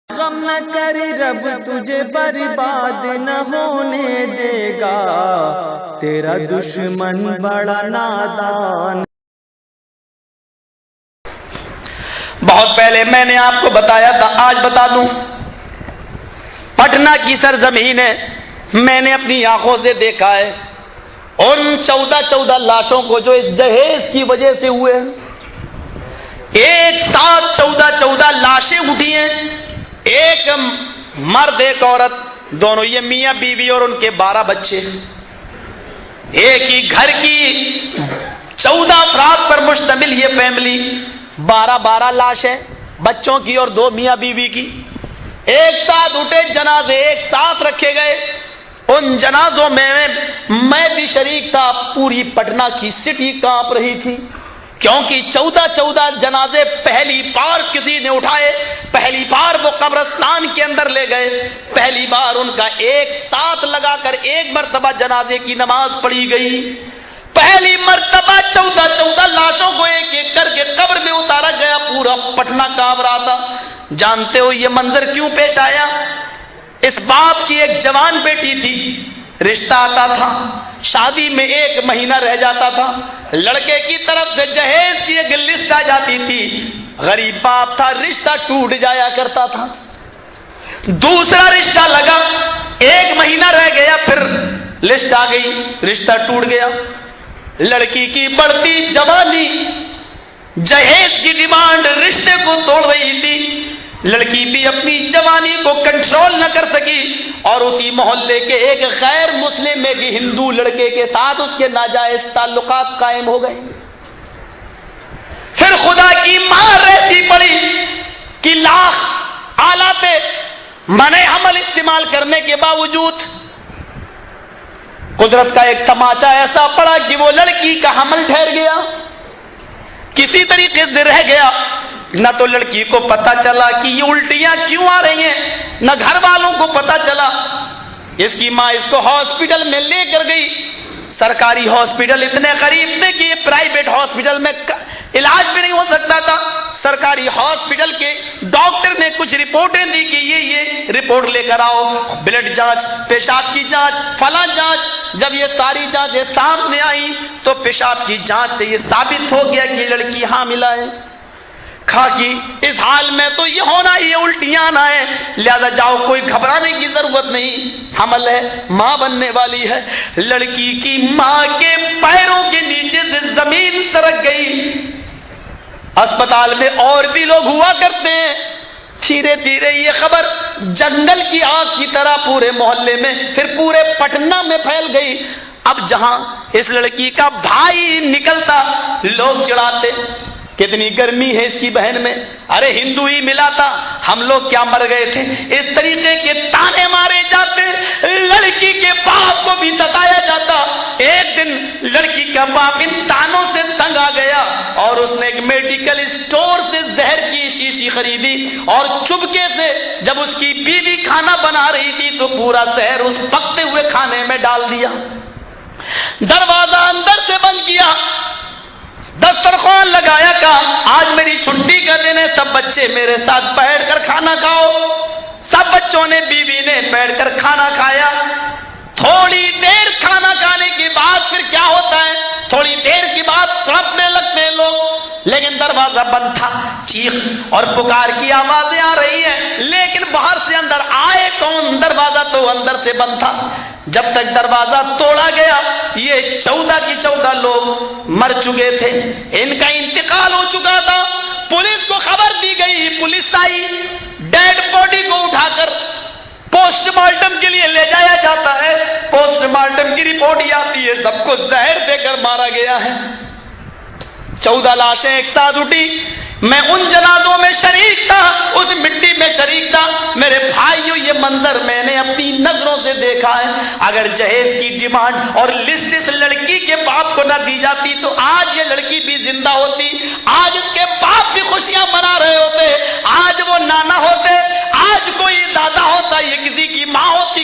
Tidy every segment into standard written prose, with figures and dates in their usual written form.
غم نہ کر رب تجھے برباد نہ ہونے دے گا، تیرا دشمن بڑا نادان۔ بہت پہلے میں نے آپ کو بتایا تھا، آج بتا دوں، پٹنہ کی سرزمین ہے، میں نے اپنی آنکھوں سے دیکھا ہے ان 14 لاشوں کو جو اس جہیز کی وجہ سے ہوئے ہیں۔ ایک ساتھ 14 لاشیں اٹھی ہیں، ایک مرد ایک عورت، دونوں یہ میاں بیوی اور ان کے 12 بچے، ایک ہی گھر کی 14 افراد پر مشتمل یہ فیملی، 12 لاشیں بچوں کی اور 2 میاں بیوی کی۔ ایک ساتھ اٹھے جنازے، ایک ساتھ رکھے گئے۔ ان جنازوں میں بھی شریک تھا، پوری پٹنہ کی سٹی کانپ رہی تھی، کیونکہ 14 جنازے پہلی بار کسی نے اٹھائے، پہلی بار وہ قبرستان کے اندر لے گئے، پہلی بار ان کا ایک ساتھ لگا کر ایک مرتبہ جنازے کی نماز پڑھی گئی، پہلی مرتبہ 14 لاشوں کو ایک ایک کر کے قبر میں اتارا گیا، پورا پٹنہ کانپ رہا تھا۔ جانتے ہو یہ منظر کیوں پیش آیا؟ اس باپ کی ایک جوان بیٹی تھی، رشتہ آتا تھا، شادی میں 1 مہینہ رہ جاتا تھا، لڑکے کی طرف سے جہیز کی ایک لسٹ آ جاتی تھی، غریب باپ تھا، رشتہ ٹوٹ جایا کرتا تھا۔ دوسرا رشتہ لگا، 1 مہینہ رہ گیا، پھر لسٹ آ گئی، رشتہ ٹوٹ گیا۔ لڑکی کی بڑھتی جوانی جہیز کی ڈیمانڈ رشتے کو توڑ رہی تھی، لڑکی بھی اپنی جوانی کو کنٹرول نہ کر سکی اور اسی محلے کے ایک غیر مسلم ایک ہندو لڑکے کے ساتھ اس کے ناجائز تعلقات قائم ہو گئے۔ پھر خدا کی مار ایسی پڑی کہ لاکھ آلات منع حمل استعمال کرنے کے باوجود قدرت کا ایک تماچا ایسا پڑا کہ وہ لڑکی کا حمل ٹھہر گیا، کسی طریقے سے رہ گیا۔ نہ تو لڑکی کو پتا چلا کہ یہ الٹیاں کیوں آ رہی ہیں، نہ گھر والوں کو پتا چلا۔ اس کی ماں اس کو ہاسپٹل میں لے کر گئی، سرکاری ہاسپٹل اتنے قریب تھے کہ یہ پرائیویٹ ہاسپٹل میں علاج بھی نہیں ہو سکتا تھا۔ سرکاری ہاسپٹل کے ڈاکٹر نے کچھ رپورٹیں دی کہ یہ رپورٹ لے کر آؤ، بلڈ جانچ، پیشاب کی جانچ، فلاں جانچ۔ جب یہ ساری جانچیں سامنے آئی تو پیشاب کی جانچ سے یہ ثابت ہو گیا کہ لڑکی حاملہ ہے۔ کہا کہ اس حال میں تو یہ ہونا ہی ہے، الٹیاں آنا ہے، لہذا جاؤ، کوئی گھبرانے کی ضرورت نہیں، حمل ہے، ماں بننے والی ہے۔ لڑکی کی ماں کے پیروں کے نیچے سے زمین سرک گئی۔ اسپتال میں اور بھی لوگ ہوا کرتے ہیں، دھیرے دھیرے یہ خبر جنگل کی آگ کی طرح پورے محلے میں، پھر پورے پٹنہ میں پھیل گئی۔ اب جہاں اس لڑکی کا بھائی نکلتا لوگ چڑھاتے، کتنی گرمی ہے اس کی بہن میں، ارے ہندو ہی ملا تھا، ہم لوگ کیا مر گئے تھے، اس طریقے کے تانے مارے جاتے، لڑکی کے باپ کو بھی ستایا جاتا۔ ایک دن لڑکی کا باپ ان تانوں سے تنگ آ گیا اور اس نے ایک میڈیکل اسٹور سے زہر کی شیشی خریدی اور چپکے سے جب اس کی بیوی کھانا بنا رہی تھی تو پورا زہر اس پکتے ہوئے کھانے میں ڈال دیا، دروازہ اندر سے بند کیا، دسترخوان لگایا، کہا آج میری چھٹی کا دن ہے، سب بچے میرے ساتھ بیٹھ کر کھانا کھاؤ۔ سب بچوں نے، بیوی نے بیٹھ کر کھانا کھایا۔ تھوڑی دیر کھانا کھانے کے بعد پھر کیا ہوتا ہے، تھوڑی دیر کے بعد تڑپنے لگتے ہیں لوگ، لیکن دروازہ بند تھا، چیخ اور پکار کی آوازیں آ رہی ہیں، لیکن باہر سے اندر آئے کون، دروازہ تو اندر سے بند تھا۔ جب تک دروازہ توڑا گیا یہ 14 لوگ مر چکے تھے، ان کا انتقال ہو چکا تھا۔ پولیس کو خبر دی گئی، پولیس آئی، ڈیڈ باڈی کو اٹھا کر پوسٹ مارٹم کے لیے لے جایا جاتا ہے۔ پوسٹ مارٹم کی رپورٹ یہ آتی ہے سب کو زہر دے کر مارا گیا ہے۔ 14 لاشیں ایک ساتھ اٹھی، میں ان جنازوں میں شریک تھا، اس مٹی میں شریک تھا۔ میرے بھائیوں یہ منظر میں نے اپنی نظروں سے دیکھا ہے۔ اگر جہیز کی ڈیمانڈ اور لسٹ اس لڑکی کے باپ کو نہ دی جاتی تو آج یہ لڑکی بھی زندہ ہوتی، آج اس کے باپ بھی خوشیاں منا رہے ہوتے، آج وہ نانا ہوتے، آج کوئی دادا ہوتا، یہ کسی کی ماں ہوتی،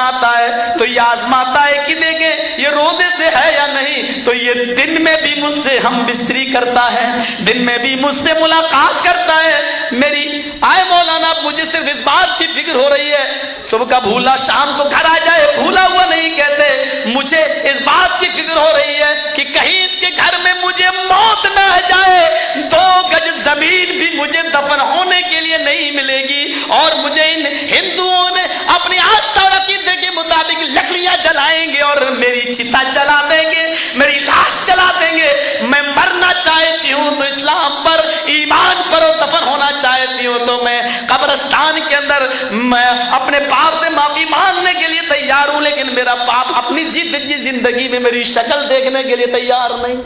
بناتا ہے تو یہ آزماتا ہے کہ دیکھیں یہ روزے سے ہے یا نہیں. تو یہ دن میں بھی مجھ سے ہم بستری کرتا ہے, دن میں بھی مجھ سے ملاقات کرتا ہے. میری آئے مولانا مجھے صرف اس بات کی فکر ہو رہی ہے, صبح کا بھولا شام کو گھر آ جائے, بھولا ہوا نہیں کہتے, مجھے اس بات کی فکر ہو رہی ہے کہ کہیں اس کے گھر میں مجھے موت نہ آ جائے, 2 گج زمین بھی مجھے دفن ہونے کے لیے نہیں ملے گی, اور مجھے ان ہندوؤں نے اپنی آستھا اور عقیدے کے مطابق لکڑیاں جلائیں گے اور میری چتا جلا دیں گے, میری لاش جلا دیں گے. میں مرنا چاہتی ہوں تو اسلام پر ایمان پر اور دفن ہونا چاہتی ہوں تو میں قبرستان کے اندر میں اپنے باپ سے معافی مانگنے کے لیے تیار ہوں, لیکن میرا باپ اپنی جیت زندگی میں میری شکل دیکھنے کے لیے تیار نہیں.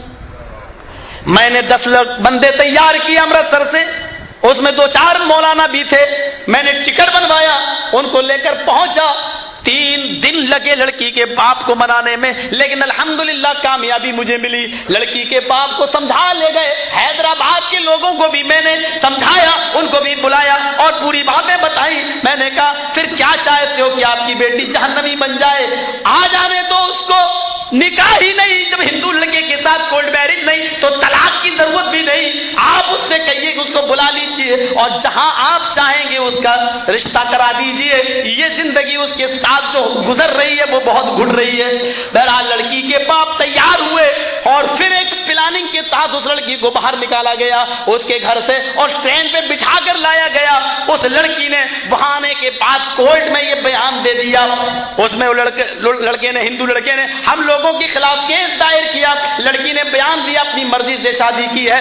میں نے 10 بندے تیار کیے امرتسر سے, اس میں 2-4 مولانا بھی تھے. میں نے ٹکٹ بنوایا, ان کو لے کر پہنچا. 3 دن لگے لڑکی کے باپ کو منانے میں, لیکن الحمدللہ کامیابی مجھے ملی. لڑکی کے باپ کو سمجھا لے گئے, حیدرآباد کے لوگوں کو بھی میں نے سمجھایا, ان کو بھی بلایا اور پوری باتیں بتائی. میں نے کہا پھر کیا چاہتے ہو کہ آپ کی بیٹی جہنمی بن جائے؟ آ جانے دو اس کو, نکاح ہی نہیں, جب ہندو لڑکے کے ساتھ کولڈ میرج نہیں تو طلاق کی ضرورت بھی نہیں. آپ اس سے کہیے کہ اس کو بلا لیجیے اور جہاں آپ چاہیں گے اس کا رشتہ کرا دیجیے. یہ زندگی اس کے ساتھ جو گزر رہی ہے وہ بہت گھٹ رہی ہے. بہرحال لڑکی کے باپ تیار ہوئے اور پھر ایک پلاننگ کے تحت اس لڑکی کو باہر نکالا گیا اس کے گھر سے اور ٹرین پہ بٹھا کر لایا گیا. اس لڑکی نے وہاں آنے کے بعد کورٹ میں یہ بیان دے دیا. اس میں لڑکے نے, ہندو لڑکے نے ہم لوگوں کے خلاف کیس دائر کیا. لڑکی نے بیان دیا اپنی مرضی سے شادی کی ہے,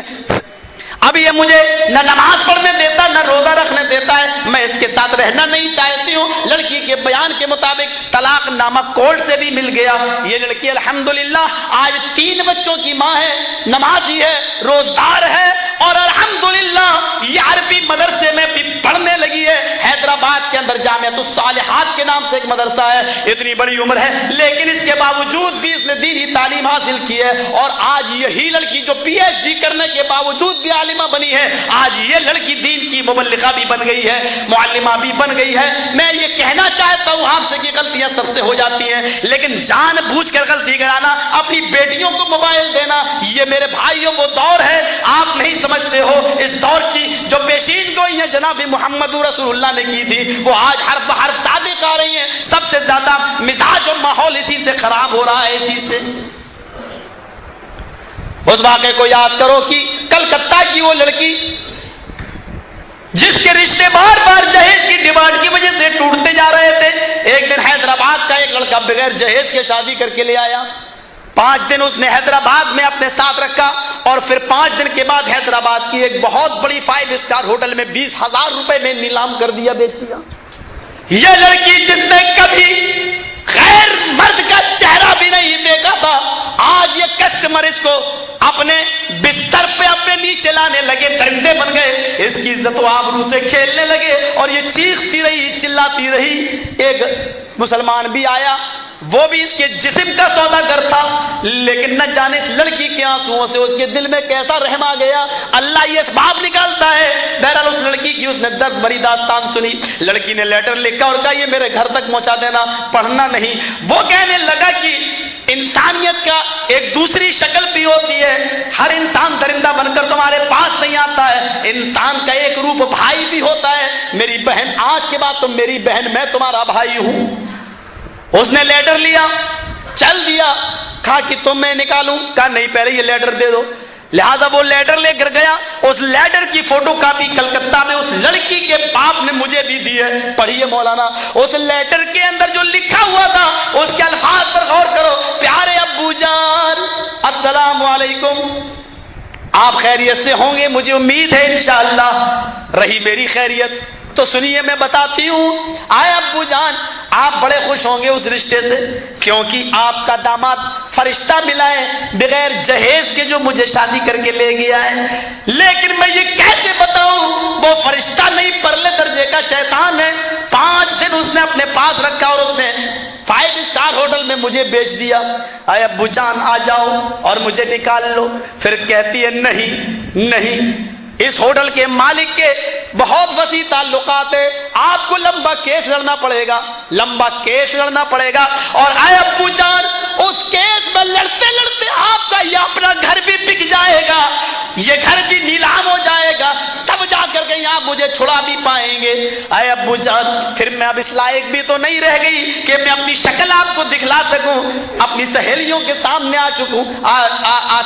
اب یہ مجھے نہ نماز پڑھنے دیتا نہ روزہ رکھنے دیتا ہے, میں اس کے ساتھ رہنا نہیں چاہتی ہوں. لڑکی کے بیان کے مطابق طلاق نامہ کورٹ سے بھی مل گیا. یہ لڑکی الحمدللہ آج 3 بچوں کی ماں ہے, نمازی ہے, روزدار ہے اور الحمدللہ یہ عربی مدرسے میں بھی پڑھنے لگی ہے. حیدرآباد کے اندر جامعۃ الصالحات کے نام سے ایک مدرسہ ہے. اتنی بڑی عمر ہے لیکن اس کے باوجود بھی اس نے دینی تعلیم حاصل کی ہے اور آج یہی لڑکی جو PhD کرنے کے باوجود بھی عالمہ بنی ہے, آج یہ لڑکی دین کی مبلغہ بھی بن گئی ہے, معلمہ بھی بن گئی ہے. میں یہ کہنا چاہتا ہوں آپ سے کہ غلطیاں سب سے ہو جاتی ہیں, لیکن جان بوجھ کر غلطی کرانا, اپنی بیٹیوں کو موبائل دینا, یہ میرے بھائیوں وہ دور ہے آپ نہیں سمجھتے ہو. اس دور کی جو پیشین گوئیاں جناب محمد رسول اللہ نے کی تھی وہ آج حرف بحرف صادق آ رہی ہیں. سب سے زیادہ مزاج اور ماحول اسی سے خراب ہو رہا ہے, اسی سے. اس واقعے کو یاد کرو کہ کلکتہ کی وہ لڑکی جس کے رشتے بار بار جہیز کی ڈیمانڈ کی وجہ سے ٹوٹتے جا رہے تھے, ایک دن حیدرآباد کا ایک لڑکا بغیر جہیز کے شادی کر کے لے آیا. 5 دن اس نے حیدرآباد میں اپنے ساتھ رکھا اور پھر 5 دن کے بعد حیدرآباد کی ایک بہت بڑی 5 اسٹار ہوٹل میں 20,000 روپے میں نیلام کر دیا, بیچ دیا. یہ لڑکی جس نے کبھی غیر مرد کا چہرہ بھی نہیں دیکھا تھا, آج یہ کسٹمر اس کو اپنے بستر پہ اپنے نیچے لانے لگے, درندے بن گئے, اس کی عزت و آبرو سے کھیلنے لگے اور یہ چیختی رہی, چلاتی رہی. ایک مسلمان بھی آیا, وہ بھی اس کے جسم کا سوداگر تھا, لیکن نہ جانے اس لڑکی کے آنسوؤں سے اس کے دل میں کیسا رحم آ گیا. اللہ یہ اسباب نکالتا ہے. بہرحال اس لڑکی کی اس نے درد بھری داستان سنی. لڑکی نے لیٹر لکھا اور کہا یہ میرے گھر تک پہنچا دینا, پڑھنا نہیں. وہ کہنے لگا کہ انسانیت کا ایک دوسری شکل بھی ہوتی ہے, ہر انسان درندہ بن کر تمہارے پاس نہیں آتا ہے, انسان کا ایک روپ بھائی بھی ہوتا ہے. میری بہن, آج کے بعد تم میری بہن, میں تمہارا بھائی ہوں. اس نے لیٹر لیا, چل دیا, کہا کہ تم میں نکالوں, کہا نہیں پہلے یہ لیٹر دے دو. لہذا وہ لیٹر لے کر گیا. اس لیٹر کی فوٹو کاپی کلکتہ میں اس لڑکی کے باپ نے مجھے بھی دی ہے, پڑھیے مولانا. اس لیٹر کے اندر جو لکھا ہوا تھا اس کے الفاظ پر غور کرو. پیارے ابو جان السلام علیکم, آپ خیریت سے ہوں گے, مجھے امید ہے انشاءاللہ. رہی میری خیریت تو سنیے میں بتاتی ہوں. آئے ابو جان, آپ بڑے خوش ہوں گے اس رشتے سے کیونکہ آپ کا داماد فرشتہ ملا ہے بغیر جہیز کے جو مجھے شادی کر کے لے گیا ہے. لیکن میں یہ کیسے بتاؤں, وہ فرشتہ نہیں پرلے درجے کا شیطان ہے. 5 دن اس نے اپنے پاس رکھا اور اس نے 5 اسٹار ہوٹل میں مجھے بیچ دیا. آئے ابو جان آ جاؤ اور مجھے نکال لو. پھر کہتی ہے نہیں نہیں, اس ہوٹل کے مالک کے بہت وسیع تعلقات ہے، آپ کو لمبا کیس لڑنا پڑے گا، لمبا کیس لڑنا پڑے گا، اور اے ابو جان اس کیس میں لڑتے لڑتے آپ کا یہ اپنا گھر بھی بک جائے گا، یہ گھر بھی نیلام ہو جائے گا، تب جا کر کے آپ مجھے چھڑا بھی پائیں گے۔ اے ابو جان پھر میں اب اس لائق بھی تو نہیں رہ گئی کہ میں اپنی شکل آپ کو دکھلا سکوں، اپنی سہیلیوں کے سامنے آ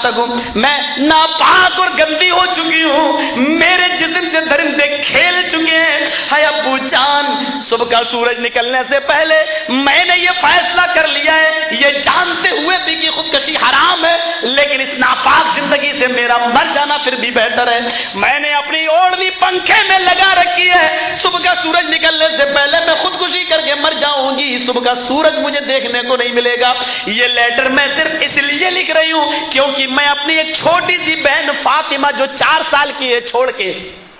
سکوں، میں ناپاک اور گندی ہو چکی ہوں، میرے جسم سے درندے کھیل چکے ہیں۔ اے ابو جان صبح کا سورج نکلنے سے پہلے میں نے یہ فیصلہ کر لیا ہے، یہ جانتے ہوئے بھی کہ خودکشی حرام ہے، لیکن اس ناپاک زندگی سے میرا مر جانا پھر بھی بہتر ہے۔ میں نے اپنی اوڑھنی پنکھے میں لگا رکھی ہے، صبح کا سورج نکلنے سے پہلے میں خودکشی کر کے مر جاؤں گی، صبح کا سورج مجھے دیکھنے کو نہیں ملے گا۔ یہ لیٹر میں صرف اس لیے لکھ رہی ہوں کیونکہ میں اپنی ایک چھوٹی سی بہن فاطمہ جو 4 سال کی ہے چھوڑ کے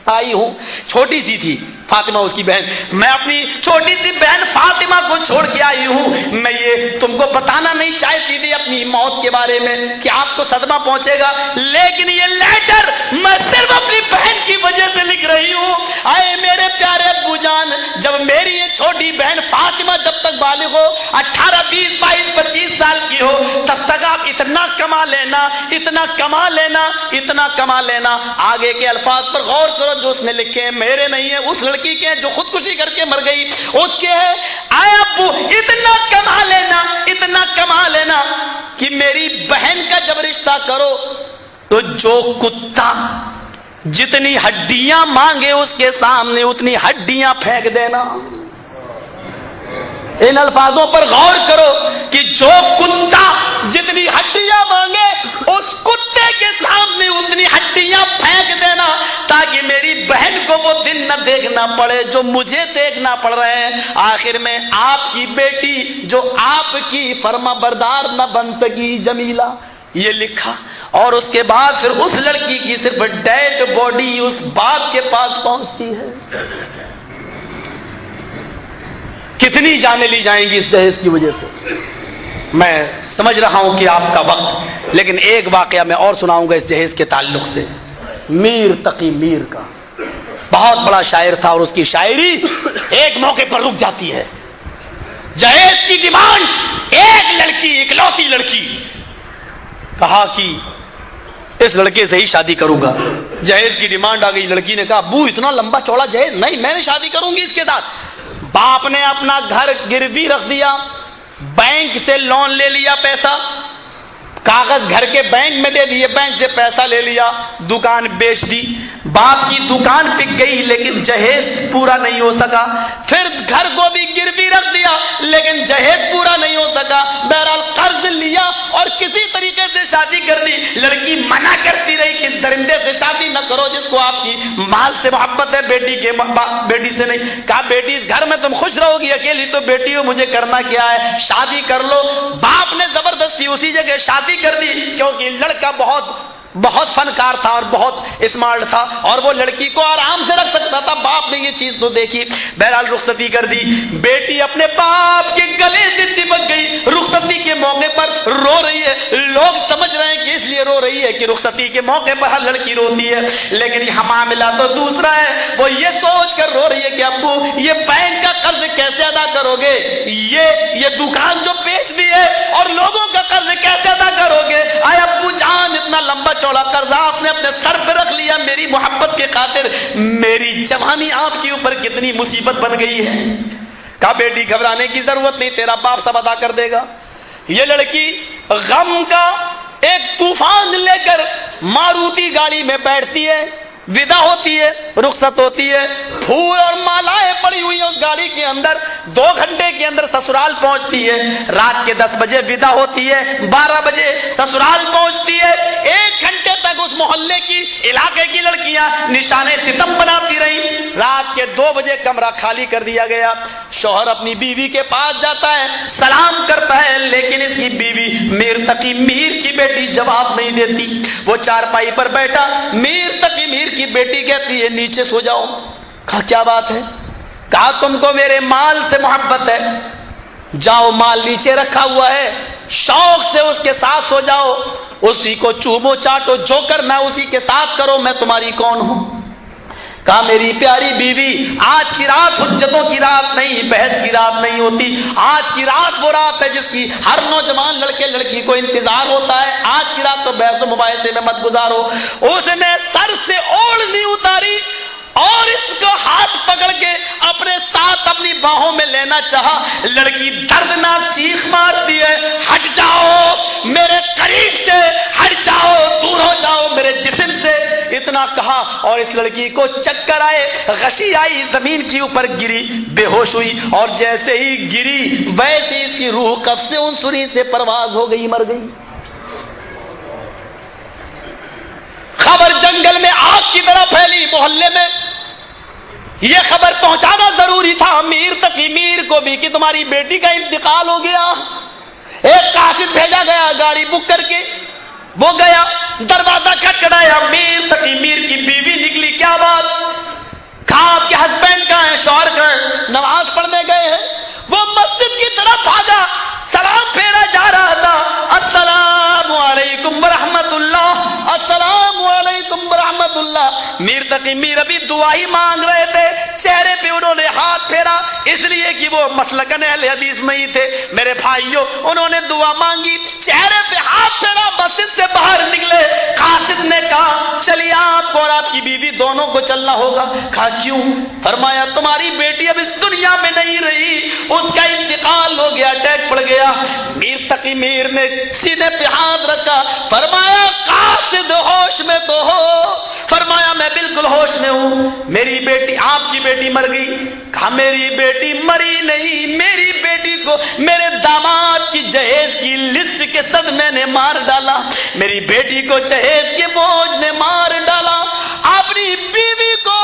آئی ہوں، چھوٹی سی تھی فاطمہ اس کی بہن، میں اپنی چھوٹی سی بہن فاطمہ کو چھوڑ کے آئی ہوں۔ میں یہ تم کو بتانا نہیں چاہتی تھی اپنی موت کے بارے میں کہ آپ کو صدمہ پہنچے گا، لیکن یہ لیٹر میں صرف اپنی بہن کی وجہ سے لکھ رہی ہوں۔ اے میرے پیارے ابو جان، جب میری یہ چھوٹی بہن فاطمہ جب تک بالغ ہو، 18 20 22 25 سال کی ہو، تب تک آپ اتنا کما لینا، اتنا کما لینا، اتنا کما لینا۔ آگے کے الفاظ پر غور کرو جو اس نے لکھے ہیں، میرے نہیں ہیں، اس لڑکی کے ہیں جو خودکشی کر کے مر گئی، اس کے ہے۔ اے ابو اتنا کما لینا، اتنا کما لینا کہ میری بہن کا جب رشتہ کرو تو جو کتا جتنی ہڈیاں مانگے اس کے سامنے اتنی ہڈیاں پھینک دینا۔ ان الفاظوں پر غور کرو کہ جو کتا جتنی ہڈیاں مانگے اس کتے کے سامنے اتنی ہڈیاں پھینک دینا، تاکہ میری بہن کو وہ دن نہ دیکھنا پڑے جو مجھے دیکھنا پڑ رہے ہیں۔ آخر میں آپ کی بیٹی جو آپ کی فرما بردار نہ بن سکی جمیلہ، یہ لکھا، اور اس کے بعد پھر اس لڑکی کی صرف ڈیڈ باڈی اس باپ کے پاس پہنچتی ہے۔ کتنی جانیں لی جائیں گی اس جہیز کی وجہ سے، میں سمجھ رہا ہوں کہ آپ کا وقت، لیکن ایک واقعہ میں اور سناؤں گا اس جہیز کے تعلق سے۔ میر تقی میر کا بہت بڑا شاعر تھا، اور اس کی شاعری ایک موقع پر رک جاتی ہے۔ جہیز کی ڈیمانڈ، ایک لڑکی، اکلوتی لڑکی، کہا کہ اس لڑکے سے ہی شادی کروں گا۔ جہیز کی ڈیمانڈ آ گئی، لڑکی نے کہا ابو اتنا لمبا چوڑا جہیز نہیں، میں نے شادی کروں گی اس کے ساتھ۔ باپ نے اپنا گھر گروی رکھ دیا، بینک سے لون لے لیا، پیسہ کاغذ گھر کے بینک میں دے دیے، بینک سے پیسہ لے لیا، دکان بیچ دی۔ باپ کی دکان بک گئی لیکن جہیز پورا نہیں ہو سکا، پھر گھر کو بھی گروی رکھ دیا لیکن جہیز پورا نہیں ہو سکا، بہرحال قرض لیا اور کسی طریقے سے شادی کر دی۔ لڑکی منع کرتی رہی کہ اس درندے سے شادی نہ کرو جس کو آپ کی مال سے محبت ہے، بیٹی سے نہیں۔ کہا بیٹی اس گھر میں تم خوش رہو گی، اکیلی تو بیٹی ہو، مجھے کرنا کیا ہے، شادی کر لو۔ باپ نے زبردستی اسی جگہ شادی کر دی، کیونکہ لڑکا بہت فنکار تھا اور بہت اسمارٹ تھا، اور وہ لڑکی کو آرام سے رکھ سکتا تھا۔ باپ نے یہ چیز تو دیکھی، بہرحال رخصتی کر دی۔ بیٹی اپنے باپ کے گلے سے چپک گئی، رخصتی کے موقع پر رو رہی ہے۔ لوگ سمجھ رہے ہیں کہ اس لیے رو رہی ہے کہ رخصتی کے موقع پر ہر لڑکی روتی ہے، لیکن یہ معاملہ تو دوسرا ہے۔ وہ یہ سوچ کر رو رہی ہے کہ ابو یہ بینک کا قرض کیسے ادا کرو گے، یہ دکان جو بیچ دی ہے اور لوگوں کا قرض کیسے ادا کرو گے۔ اے ابو جان اتنا لمبا چوڑا قرض آپ نے اپنے سر پہ رکھ لیا میری محبت کے خاطر، میری جوانی آپ کے اوپر کتنی مصیبت بن گئی ہے۔ کہا بیٹی گھبرانے کی ضرورت نہیں، تیرا باپ سب ادا کر دے گا۔ یہ لڑکی غم کا ایک طوفان لے کر ماروتی گاڑی میں بیٹھتی ہے، ودا ہوتی ہے، رخصت ہوتی ہے، پھول اور مالائیں پڑی ہوئی ہیں اس گاڑی کے اندر، 2 گھنٹے کے اندر سسرال پہنچتی ہے۔ رات کے 10 بجے ودا ہوتی ہے، 12 بجے سسرال پہنچتی ہے۔ 1 گھنٹے تک اس محلے کی، علاقے کی لڑکیاں نشانے ستم بناتی رہی۔ رات کے 2 بجے کمرہ خالی کر دیا گیا۔ شوہر اپنی بیوی کے پاس جاتا ہے، سلام کرتا ہے، لیکن اس کی بیوی میر تقی میر کی بیٹی جواب نہیں دیتی۔ وہ چارپائی پر بیٹھا، میر تقی میر کی بیٹی کہتی ہے نیچے سو جاؤ۔ کہا کیا بات ہے؟ کہا تم کو میرے مال سے محبت ہے، جاؤ مال نیچے رکھا ہوا ہے، شوق سے اس کے ساتھ سو جاؤ، اسی کو چومو چاٹو، جو کرنا اسی کے ساتھ کرو، میں تمہاری کون ہوں؟ کہا میری پیاری بیوی، آج کی رات حجتوں کی رات نہیں، بحث کی رات نہیں ہوتی، آج کی رات وہ رات ہے جس کی ہر نوجوان لڑکے لڑکی کو انتظار ہوتا ہے، آج کی رات تو بحث و مباحثے میں مت گزارو۔ اس نے سر سے اوڑھنی اتاری اور اس کو ہاتھ پکڑ کے اپنے ساتھ اپنی باہوں میں لینا چاہا۔ لڑکی دردناک چیخ مارتی ہے، ہٹ جاؤ میرے قریب سے، ہٹ جاؤ، دور ہو جاؤ میرے جسم سے، اتنا کہا اور اس لڑکی کو چکر آئے، غشی آئی، زمین کے اوپر گری، بے ہوش ہوئی، اور جیسے ہی گری ویسے ہی اس کی روح قفس عنصری سے پرواز ہو گئی، مر گئی۔ خبر جنگل میں آگ کی طرح پھیلی، محلے میں یہ خبر پہنچانا ضروری تھا امیر تقی میر کو بھی کہ تمہاری بیٹی کا انتقال ہو گیا۔ ایک قاصد بھیجا گیا گاڑی بک کر کے، وہ گیا، دروازہ کھٹکھٹایا، امیر تقی میر کی بیوی نکلی، کیا بات؟ کہا آپ کے ہسبینڈ کہاں ہیں، شوہر کہاں ہیں؟ نماز پڑھنے گئے ہیں۔ وہ مسجد کی طرف بھاگا، سلام پھیرا جا رہا تھا، السلام علیکم ورحمت اللہ، السلام علیکم ورحمت اللہ۔ میر تقی میر ابھی دعا ہی مانگ رہے تھے، چہرے پہ انہوں نے ہاتھ پھیرا، اس لیے کہ وہ مسلکن اہل حدیث میں ہی تھے۔ میرے بھائیوں، انہوں نے دعا مانگی، چہرے پہ ہاتھ پھیرا، مسجد سے باہر نکلے۔ قاصد نے کہا چلیے آپ کو اور آپ کی بیوی دونوں کو چلنا ہوگا۔ کہا کیوں؟ فرمایا تمہاری بیٹی اب اس دنیا میں نہیں رہی، اس کا انتقال ہو گیا، اٹیک پڑ گیا۔ میر تقی میر نے سینے پہ ہاتھ رکھا، فرمایا قاصد ہوش میں تو ہو؟ فرمایا میں بالکل ہوش میں ہوں۔ میری بیٹی، آپ کی بیٹی مر گئی؟ کہا میری بیٹی مری نہیں، میری بیٹی کو میرے داماد کی جہیز کی لسٹ کے صدمے نے مار ڈالا، میری بیٹی کو جہیز کے بوجھ نے مار ڈالا۔ اپنی بیوی کو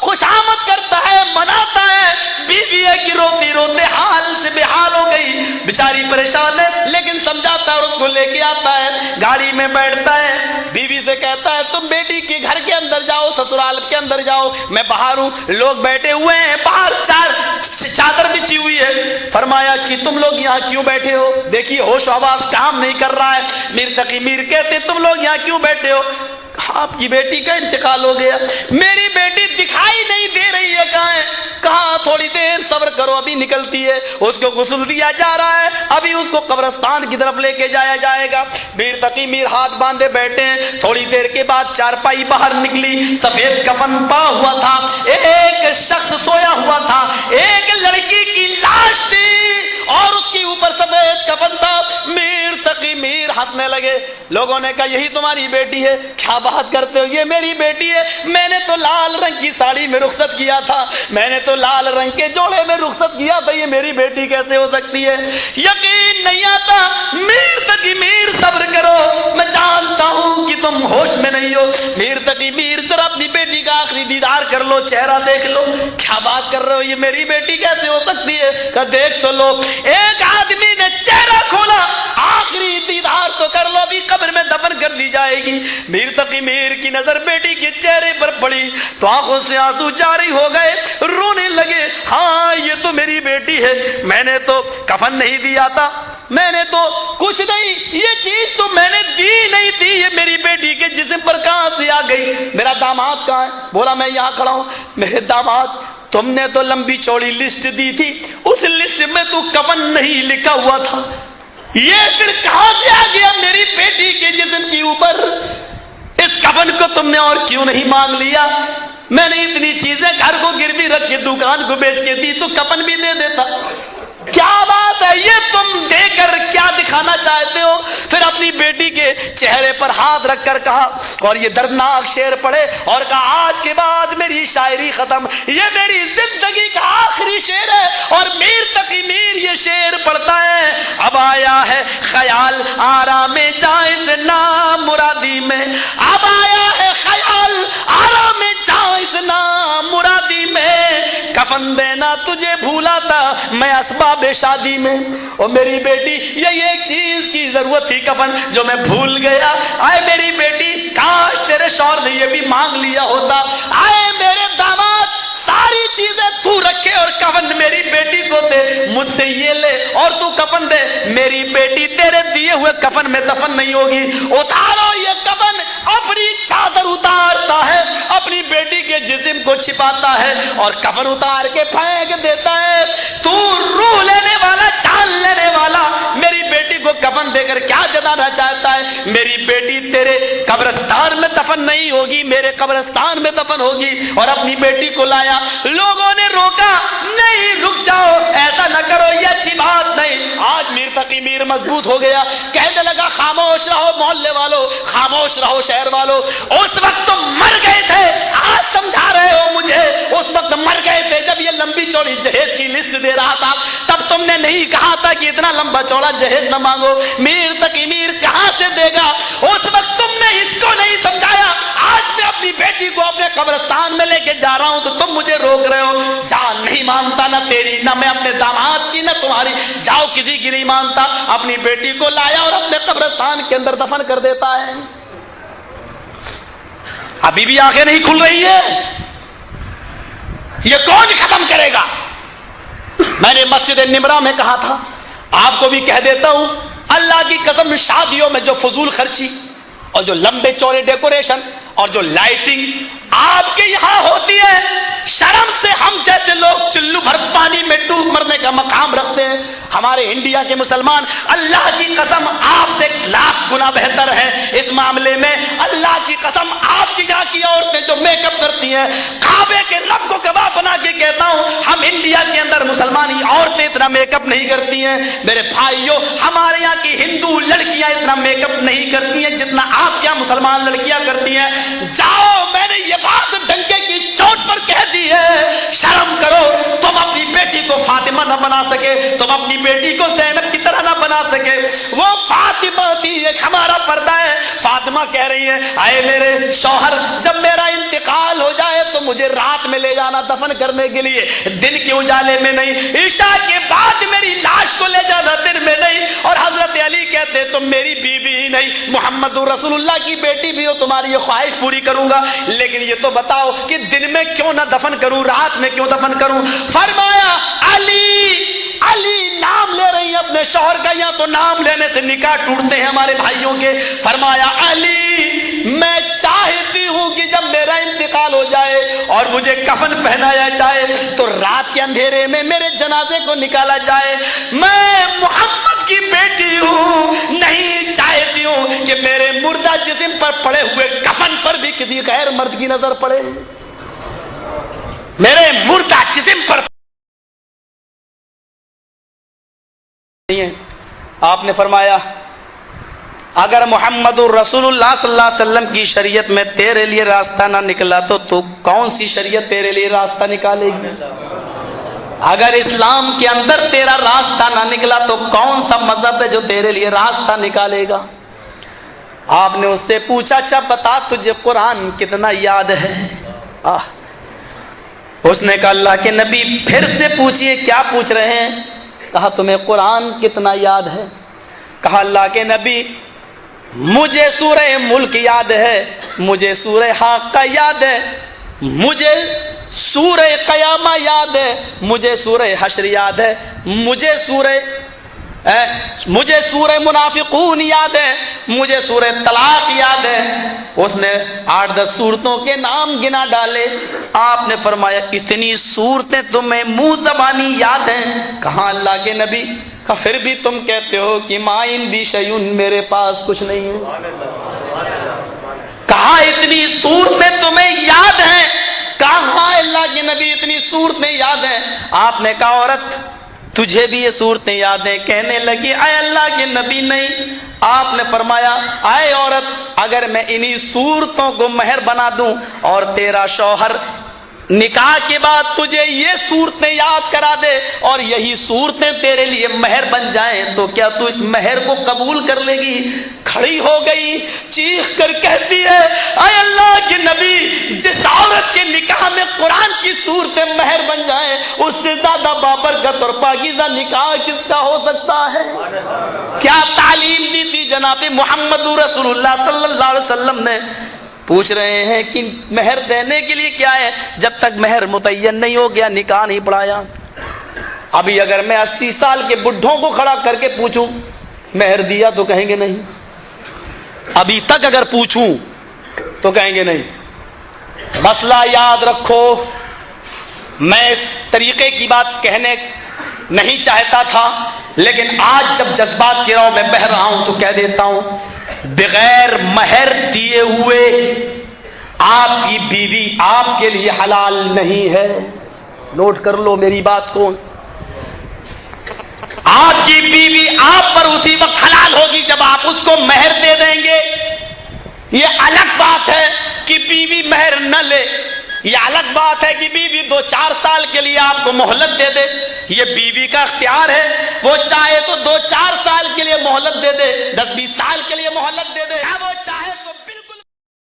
خوشامد کرتا ہے، مناتا ہے، بیوی ہے کہ روتی روتے حال سے بے حال ہو گئی، بیچاری پریشان ہے، لیکن سمجھاتا ہے اور اس کو لے کے آتا ہے، گاڑی میں بیٹھتا ہے، بیوی سے کہتا ہے تم بیٹی کے گھر کے اندر جاؤ، سسرال کے اندر جاؤ، میں باہر ہوں، لوگ بیٹھے ہوئے ہیں باہر، چادر بچھی ہوئی ہے۔ فرمایا کہ تم لوگ یہاں کیوں بیٹھے ہو؟ دیکھیے ہوش و حواس کام نہیں کر رہا ہے۔ میر تقی میر کہتے تم لوگ یہاں کیوں بیٹھے ہو؟ آپ کی بیٹی کا انتقال ہو گیا، میری بیٹی دکھائی نہیں دے رہی ہے، کہاں ہے؟ کہا تھوڑی دیر صبر کرو، ابھی نکلتی ہے، اس کو غسل دیا جا رہا ہے، ابھی اس کو قبرستان کی طرف لے کے جایا جائے گا۔ میر تقی میر ہاتھ باندھے بیٹھے ہیں، تھوڑی دیر کے بعد چارپائی باہر نکلی، سفید کفن پا ہوا تھا، ایک شخص سویا ہوا تھا، ایک لڑکی کی لاش تھی اور اس کے اوپر سفید کفن تھا۔ میر تقی میر ہنسنے لگے، لوگوں نے کہا یہی تمہاری بیٹی ہے؟ کیا بات کرتے ہو، یہ میری بیٹی ہے، میں نے تو لال رنگ کی ساڑی میں رخصت کیا تھا، میں نے تو لال رنگ کے جوڑے میں رخصت کیا تھا، یہ میری بیٹی کیسے ہو سکتی ہے؟ یقین نہیں آتا؟ میر تقی میر صبر کرو، میں جانتا ہوں کہ تم ہوش میں نہیں ہو۔ میر تقی میر ذرا اپنی بیٹی کا آخری دیدار کر لو، چہرہ دیکھ لو۔ کیا بات کر رہے ہو، یہ میری بیٹی کیسے ہو سکتی ہے؟ کہ دیکھ تو لو۔ ایک آدمی نے چہرہ کھولا، آخری دیدار تو کر لو، ابھی قبر میں دفن کر دی جائے گی۔ میر تقی میر کی نظر بیٹی کے چہرے پر پڑی تو آنکھوں سے آنسو جاری ہو گئے، رونے لگے، ہاں یہ تو میری بیٹی ہے، میں نے تو کفن نہیں دیا تھا، میں نے تو کچھ نہیں، یہ چیز تو میں نے دی نہیں تھی، یہ میری بیٹی کے جسم پر کہاں سے آ گئی؟ میرا داماد کہاں ہے؟ بولا میں یہاں کھڑا ہوں۔ میرے داماد، تم نے تو لمبی چوڑی لسٹ دی تھی، اس لسٹ میں تو کفن نہیں لکھا ہوا تھا، یہ پھر کہاں سے آ گیا میری بیٹی کے جسم کے اوپر؟ اس کفن کو تم نے اور کیوں نہیں مانگ لیا؟ میں نے اتنی چیزیں گھر کو گروی رکھ کے دکان کو بیچ کے دی تو کفن بھی دے دیتا۔ کیا بات ہے، یہ تم دے کر کیا دکھانا چاہتے ہو؟ پھر اپنی بیٹی کے چہرے پر ہاتھ رکھ کر کہا اور یہ دردناک شعر پڑھے اور کہا آج کے بعد میری شاعری ختم، یہ میری زندگی کا آخری شعر ہے۔ اور میر تقی میر یہ شعر پڑھتا ہے، اب آیا ہے خیال آرام جائز نام مرادی میں، اب آیا ہے خیال آرام جائز نام مرادی میں، کفن دینا تجھے بھولا تھا میں اسباب شادی میں۔ اور میری بیٹی یہ ایک چیز کی ضرورت تھی کفن جو میں بھول گیا، آئے میری بیٹی کاش تیرے شوہر نے یہ بھی مانگ لیا ہوتا، آئے میرے داماد ساری چیزیں تو رکھے اور کفن میری بیٹی کو دے، مجھ سے یہ لے اور تو کفن دے، میری بیٹی تیرے دیے ہوئے کفن میں دفن نہیں ہوگی۔ اتارو یہ کفن، اپنی چادر اتارتا ہے، اپنی اپنی بیٹی کے جسم کو چھپاتا ہے اور کفن اتار کے پھینک دیتا ہے. تو روح لینے والا, جان لینے والا, میری بیٹی کو کفن دے کر کیا جتانا چاہتا ہے؟ میری بیٹی تیرے قبرستان میں دفن نہیں ہوگی, میرے قبرستان میں دفن ہوگی. اور اپنی بیٹی کو لایا, لوگوں نے روکا, نہیں رک جاؤ, ایسا نہ کرو, یہ اچھی بات نہیں. آج میر تقی میر مضبوط ہو گیا, کہنے لگا خاموش رہو محلے والوں, خاموش رہو شہر والوں. اس وقت تم مر گئے تھے, آج سمجھا رہے ہو مجھے, اس وقت مر گئے تھے جب یہ لمبی چوڑی جہیز کی لسٹ دے رہا تھا. تب تم نے نہیں کہا تھا کہ اتنا لمبا چوڑا جہیز نہ مانگو, میر تقی میر کہاں سے دے گا؟ اس وقت تم نے اس کو نہیں سمجھایا. آج میں اپنی بیٹی کو اپنے قبرستان میں لے کے جا رہا ہوں تو تم مجھے روک رہے ہو. جان نہیں مانتا نہ تیری, نہ میں اپنے داماد کی, نہ تمہاری, جاؤ کسی کی نہیں مانتا. اپنی بیٹی کو لایا اور اپنے قبرستان کے اندر دفن کر دیتا ہے. ابھی بھی آنکھیں نہیں کھل رہی ہے. یہ کون ختم کرے گا؟ میں نے مسجد نمرہ میں کہا تھا, آپ کو بھی کہہ دیتا ہوں, اللہ کی قسم, شادیوں میں جو فضول خرچی اور جو لمبے چوڑے ڈیکوریشن اور جو لائٹنگ آپ کے یہاں ہوتی ہے, شرم سے ہم جیسے لوگ چلو بھر پانی میں ڈوب مرنے کا مقام رکھتے ہیں. ہمارے انڈیا کے مسلمان اللہ کی قسم آپ سے 1,00,000 گنا بہتر ہیں اس معاملے میں. اللہ کی قسم آپ کی یہاں کی عورتیں جو میک اپ کرتی ہیں, کعبے کے رب کو گواہ بنا کے کہتا ہوں, ہم انڈیا کے اندر مسلمانی عورتیں اتنا میک اپ نہیں کرتی ہیں. میرے بھائیوں, ہمارے یہاں کی ہندو لڑکیاں اتنا میک اپ نہیں کرتی ہیں جتنا آپ کے یہاں مسلمان لڑکیاں کرتی ہیں. جاؤ, میں نے یہ بات ڈنکے کی چوٹ پر کہہ دی ہے, شرم کرو. تم اپنی بیٹی کو فاطمہ نہ بنا سکے, تم اپنی بیٹی کو زینب کی طرح نہ بنا سکے. وہ فاطمہ تھی, ایک ہمارا پردہ ہے. فاطمہ کہہ رہی ہے, اے میرے شوہر, جب میرا انتقال ہو جائے تو مجھے رات میں لے جانا دفن کرنے کے لیے, دن کے اجالے میں نہیں. عشاء کے بعد میری لاش کو لے جانا, دن میں نہیں. اور حضرت علی کہتے تم میری بیوی ہی نہیں, محمد رسول اللہ کی بیٹی بھی ہو, تمہاری یہ خواہش پوری کروں گا, لیکن یہ تو بتاؤ کہ دن میں کیوں نہ دفن کروں, رات میں کیوں دفن کروں؟ فرمایا علی, علی نام لے رہی ہیں اپنے شوہر کا, یا تو نام لینے سے نکاح ٹوٹتے ہیں ہمارے بھائیوں کے. فرمایا علی, میں چاہتی ہوں کہ جب میرا انتقال ہو جائے اور مجھے کفن پہنایا جائے تو رات کے اندھیرے میں میرے جنازے کو نکالا جائے. میں محمد کی بیٹی ہوں, نہیں چاہتی ہوں کہ میرے مردہ جسم پر پڑے ہوئے کفن پر بھی کسی غیر مرد کی نظر پڑے. میرے مردہ جسم پر آپ نے فرمایا, اگر محمد رسول اللہ صلی اللہ علیہ وسلم کی شریعت میں تیرے لیے راستہ نہ نکلا تو کون سی شریعت تیرے لیے راستہ نکالے گی؟ اگر اسلام کے اندر تیرا راستہ نہ نکلا تو کون سا مذہب ہے جو تیرے لیے راستہ نکالے گا؟ آپ نے اس سے پوچھا, اچھا بتا تجھے قرآن کتنا یاد ہے؟ اس نے کہا اللہ کے نبی پھر سے پوچھئے, کیا پوچھ رہے ہیں؟ کہا تمہیں قرآن کتنا یاد ہے؟ کہا اللہ کے نبی مجھے سورہ ملک یاد ہے, مجھے سورہ حاقہ یاد ہے, مجھے سورہ قیامہ یاد ہے, مجھے سورہ حشر یاد ہے, مجھے سورہ منافقون یاد ہے, مجھے سورہ طلاق یاد ہے. اس نے 8-10 صورتوں کے نام گنا ڈالے. آپ نے فرمایا اتنی صورتیں تمہیں منہ زبانی یاد ہیں؟ کہاں اللہ کے نبی, کہ پھر بھی تم کہتے ہو کہ ما عندی شیء, میرے پاس کچھ نہیں ہے. کہاں اتنی صورتیں تمہیں یاد ہیں؟ کہاں اللہ کے نبی اتنی صورتیں یاد ہیں؟ آپ نے کہا عورت تجھے بھی یہ صورتیں یاد ہیں؟ کہنے لگی اے اللہ کے نبی نہیں. آپ نے فرمایا اے عورت, اگر میں انہی صورتوں کو مہر بنا دوں اور تیرا شوہر نکاح کے بعد تجھے یہ صورتیں یاد کرا دے اور یہی صورتیں تیرے لیے مہر بن جائیں تو کیا تو اس مہر کو قبول کر لے گی؟ کھڑی ہو گئی, چیخ کر کہتی ہے اے اللہ کے نبی, جس عورت کے نکاح میں قرآن کی صورتیں مہر بن جائیں اس سے زیادہ بابرکت اور پاکیزہ نکاح کس کا ہو سکتا ہے؟ کیا تعلیم دی تھی جناب محمد رسول اللہ صلی اللہ علیہ وسلم نے؟ پوچھ رہے ہیں کہ مہر دینے کے لیے کیا ہے؟ جب تک مہر متعین نہیں ہو گیا نکاح نہیں پڑھایا. ابھی اگر میں 80 سال کے بڈھوں کو کھڑا کر کے پوچھوں مہر دیا تو کہیں گے نہیں. ابھی تک اگر پوچھوں تو کہیں گے نہیں. مسئلہ یاد رکھو، میں اس طریقے کی بات کہنے نہیں چاہتا تھا، لیکن آج جب جذبات کی راہ میں بہہ رہا ہوں تو کہہ دیتا ہوں، بغیر مہر دیے ہوئے آپ کی بیوی آپ کے لیے حلال نہیں ہے۔ نوٹ کر لو میری بات کو، آپ کی بیوی آپ پر اسی وقت حلال ہوگی جب آپ اس کو مہر دے دیں گے۔ یہ الگ بات ہے کہ بیوی مہر نہ لے، یہ الگ بات ہے کہ بیوی 2-4 سال کے لیے آپ کو مہلت دے دے، یہ بیوی کا اختیار ہے، وہ چاہے تو 2-4 سال کے لیے مہلت دے دے، 10-20 سال کے لیے مہلت دے دے، وہ چاہے تو